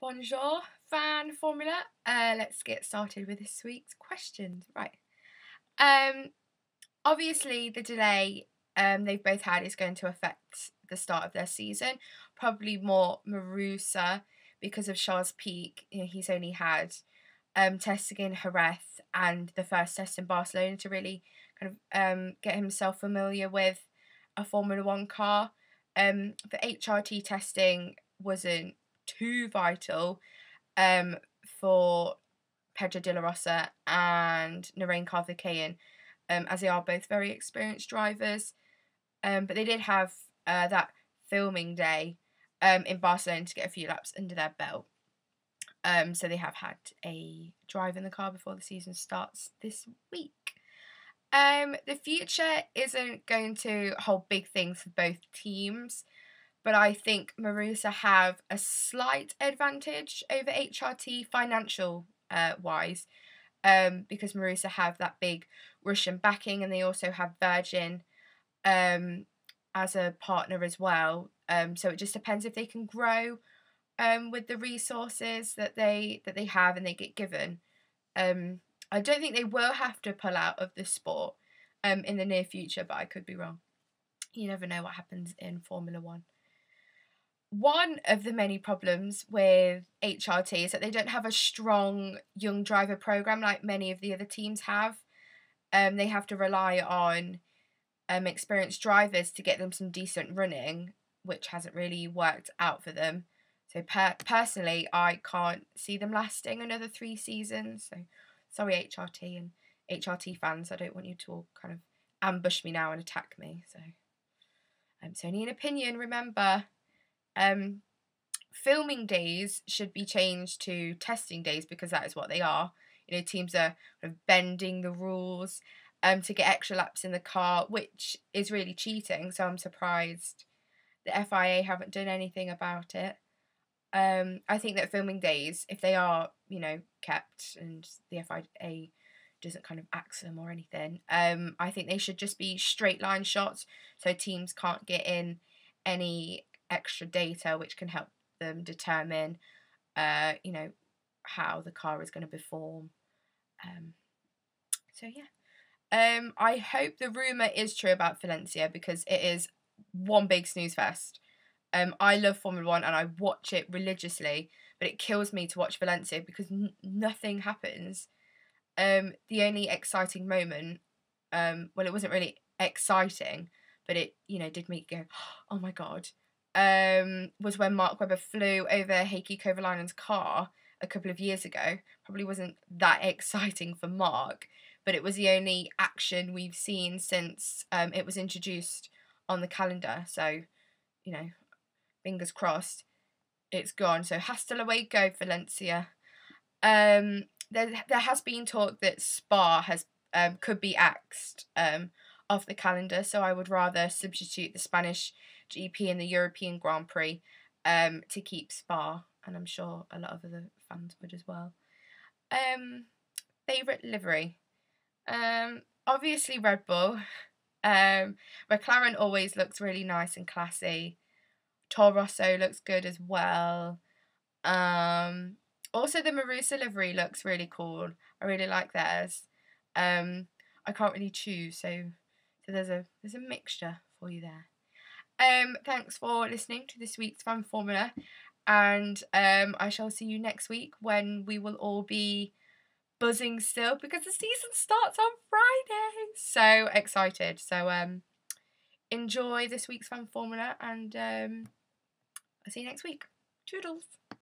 Bonjour, fan formula. Let's get started with this week's questions. Right. Um, Obviously the delay they've both had is going to affect the start of their season. Probably more Marusa because of Charles Peak. You know, he's only had testing in Jerez and the first test in Barcelona to really kind of get himself familiar with a Formula One car. The HRT testing wasn't too vital for Pedro de la Rosa and Narain Karthikeyan, as they are both very experienced drivers. But they did have that filming day in Barcelona to get a few laps under their belt. So they have had a drive in the car before the season starts this week. The future isn't going to hold big things for both teams, but I think Marusa have a slight advantage over HRT financial wise, because Marusa have that big Russian backing and they also have Virgin as a partner as well. So it just depends if they can grow with the resources that they have and they get given. I don't think they will have to pull out of the sport in the near future, but I could be wrong. You never know what happens in Formula One. One of the many problems with HRT is that they don't have a strong young driver program like many of the other teams have. They have to rely on experienced drivers to get them some decent running, which hasn't really worked out for them. So personally, I can't see them lasting another 3 seasons. So sorry, HRT and HRT fans. I don't want you to all kind of ambush me now and attack me. So it's only an opinion, remember. Filming days should be changed to testing days because that is what they are. You know, teams are kind of bending the rules to get extra laps in the car, which is really cheating. So I'm surprised the FIA haven't done anything about it. I think that filming days, if they are, you know, kept and the FIA doesn't kind of axe them or anything, I think they should just be straight line shots so teams can't get in any extra data which can help them determine, you know, how the car is going to perform. So yeah. I hope the rumour is true about Valencia because it is one big snooze fest. I love Formula One and I watch it religiously, but it kills me to watch Valencia because nothing happens. The only exciting moment, well, it wasn't really exciting, but it, you know, did make me go, oh my god, was when Mark Webber flew over Heikki Kovalainen's car a couple of years ago. Probably wasn't that exciting for Mark, but it was the only action we've seen since it was introduced on the calendar. So, you know, fingers crossed it's gone. So hasta luego, Valencia. There has been talk that Spa has could be axed off the calendar, so I would rather substitute the Spanish GP and the European Grand Prix to keep Spa, and I'm sure a lot of other fans would as well. Favourite livery? Obviously Red Bull. McLaren always looks really nice and classy. Toro Rosso looks good as well. Also the Marusa livery looks really cool. I really like theirs. I can't really choose, so there's a mixture for you there. Thanks for listening to this week's Fan Formula, and I shall see you next week when we will all be buzzing still because the season starts on Friday. So excited. So enjoy this week's Fan Formula, and I'll see you next week. Toodles.